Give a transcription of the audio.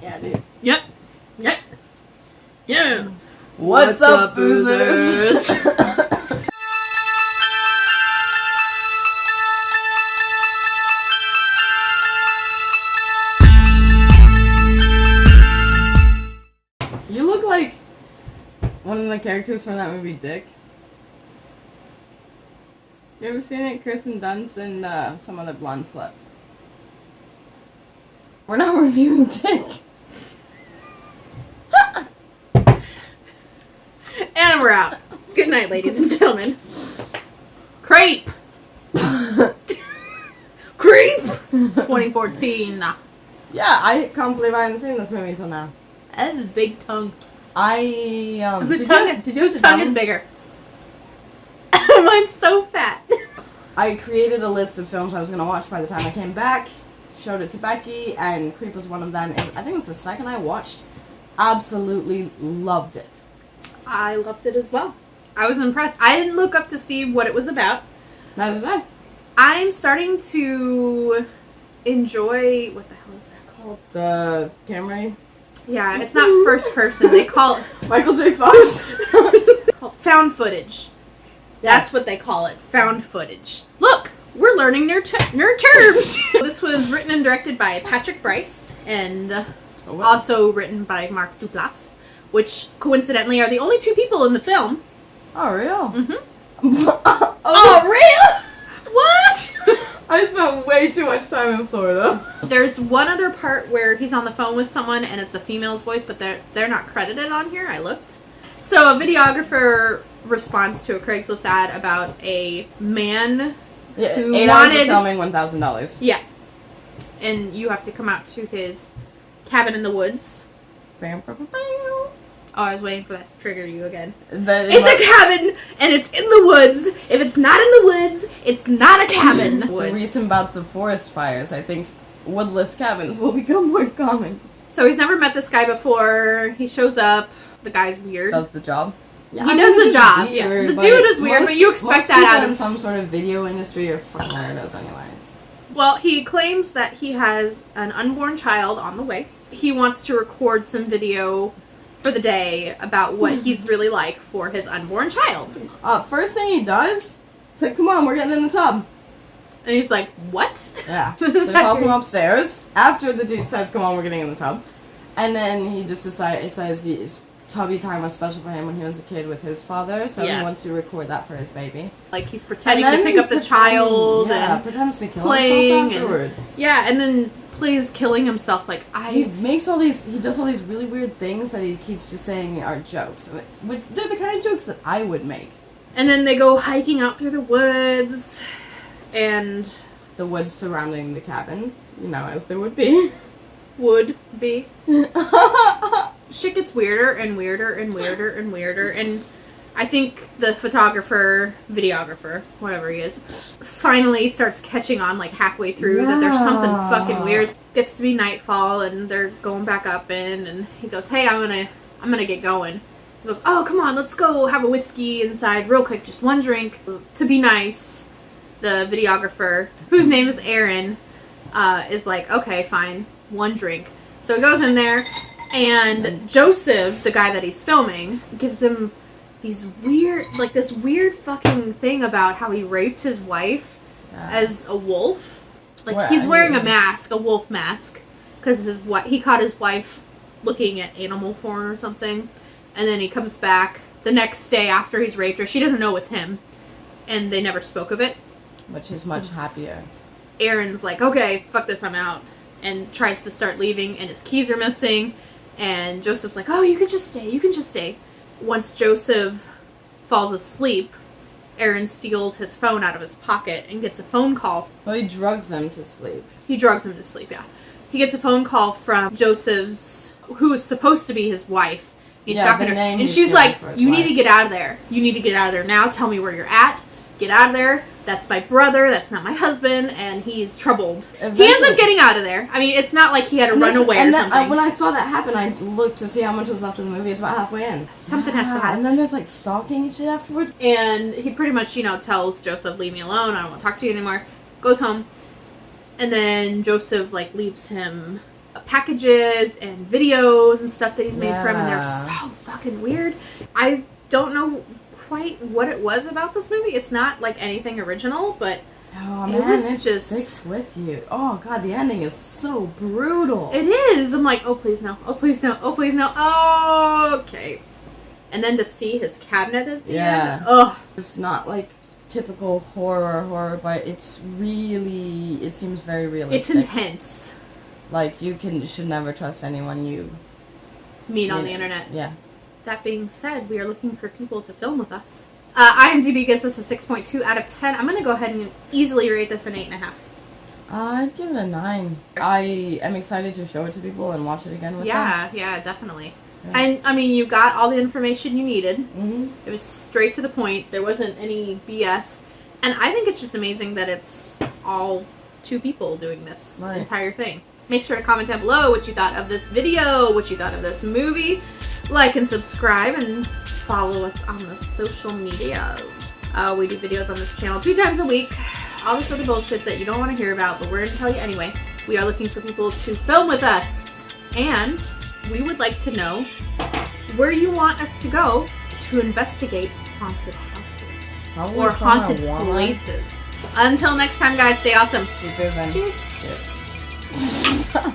Yeah, dude. Yep. Yep. Yeah. What's up, boozers? You look like one of the characters from that movie, Dick. You ever seen it? Kirsten Dunst and some other blonde slut. We're not reviewing Dick. And we're out. Good night, ladies and gentlemen. Creep. Creep. 2014. Yeah, I can't believe I haven't seen this movie until now. That is a big tongue. Whose tongue is bigger? Mine's so fat. I created a list of films I was going to watch by the time I came back, showed it to Becky, and Creep was one of them. I think it was the second I watched. Absolutely loved it. I loved it as well. I was impressed. I didn't look up to see what it was about. Neither did I. I'm starting to enjoy... What the hell is that called? The Camry? Yeah, it's not first person. They call it... Michael J. Fox? Found footage. That's what they call it. Found footage. Look! We're learning nerd terms! This was written and directed by Patrick Bryce, and also written by Mark Duplass, which, coincidentally, are the only two people in the film. Oh, real? Mm-hmm. Oh, real? What? I spent way too much time in Florida. There's one other part where he's on the phone with someone, and it's a female's voice, but they're not credited on here. I looked. So, a videographer responds to a Craigslist ad about a man who 8 hours of filming, $1,000. Yeah. And you have to come out to his cabin in the woods. Oh, I was waiting for that to trigger you again. It's a cabin, and it's in the woods. If it's not in the woods, it's not a cabin. The recent bouts of forest fires, I think woodless cabins will become more common. So he's never met this guy before. He shows up. The guy's weird. Does the job. Yeah, he does the job. Weird, yeah. The dude is weird, but you expect that out of him. Some sort of video industry or fucking weirdos anyways. Well, he claims that he has an unborn child on the way. He wants to record some video for the day about what he's really like for his unborn child. First thing he does, is like, come on, we're getting in the tub. And he's like, what? Yeah. So he calls him upstairs, after the dude says, come on, we're getting in the tub. And then he just says Tubby time was special for him when he was a kid with his father, so he wants to record that for his baby. Like, he's pretending to pick up the child, and pretends to kill himself afterwards. And then plays killing himself. Like, he does all these really weird things that he keeps just saying are jokes, which they're the kind of jokes that I would make. And then they go hiking out through the woods, and the woods surrounding the cabin, as there would be. Would be. Shit gets weirder and weirder and weirder and weirder, and I think the videographer, whatever he is, finally starts catching on like halfway through that there's something fucking weird. Gets to be nightfall and they're going back up and he goes, hey, I'm gonna get going. He goes, oh, come on, let's go have a whiskey inside real quick, just one drink. To be nice, the videographer, whose name is Aaron, is like, okay, fine, one drink. So he goes in there, and Joseph, the guy that he's filming, gives him this weird fucking thing about how he raped his wife as a wolf. Like, he's wearing a wolf mask, because he caught his wife looking at animal porn or something, and then he comes back the next day after he's raped her. She doesn't know it's him, and they never spoke of it. Which is much happier. Aaron's like, okay, fuck this, I'm out, and tries to start leaving, and his keys are missing. And Joseph's like, oh, you can just stay. Once Joseph falls asleep, Aaron steals his phone out of his pocket and gets a phone call. Well, he drugs him to sleep. He drugs him to sleep, yeah. He gets a phone call from Joseph's, who is supposed to be his wife. He's talking to her, and she's like, you need to get out of there. You need to get out of there now. Tell me where you're at. Get out of there. That's my brother, that's not my husband, and he's troubled. Eventually. He ends up getting out of there. I mean, it's not like he had to run away or something. When I saw that happen, I looked to see how much was left of the movie. It's about halfway in. Something has to happen. And then there's, like, stalking and shit afterwards. And he pretty much, tells Joseph, leave me alone, I don't want to talk to you anymore. Goes home. And then Joseph, leaves him packages and videos and stuff that he's made for him, and they're so fucking weird. I don't know quite what it was about this movie. It's not like anything original, but oh man, it just sticks with you. Oh god, the ending is so brutal. It is. I'm like, oh please no, oh please no, oh please no. Oh, okay. And then to see his cabinet at the end. Oh, it's not like typical horror, but it's really, it seems very realistic. It's intense. Like you should never trust anyone you meet on the internet. Yeah. That being said, we are looking for people to film with us. IMDb gives us a 6.2 out of 10. I'm going to go ahead and easily rate this an 8.5. I'd give it a 9. I am excited to show it to people and watch it again with them. Yeah, definitely. Yeah. And, I mean, you got all the information you needed. Mm-hmm. It was straight to the point. There wasn't any BS. And I think it's just amazing that it's all 2 people doing this entire thing. Make sure to comment down below what you thought of this video, what you thought of this movie. Like and subscribe and follow us on the social media. We do videos on this channel 2 times a week. All this other bullshit that you don't want to hear about, but we're going to tell you anyway. We are looking for people to film with us. And we would like to know where you want us to go to investigate haunted houses. Or haunted places. Until next time, guys, stay awesome. Keep moving. Cheers. Cheers.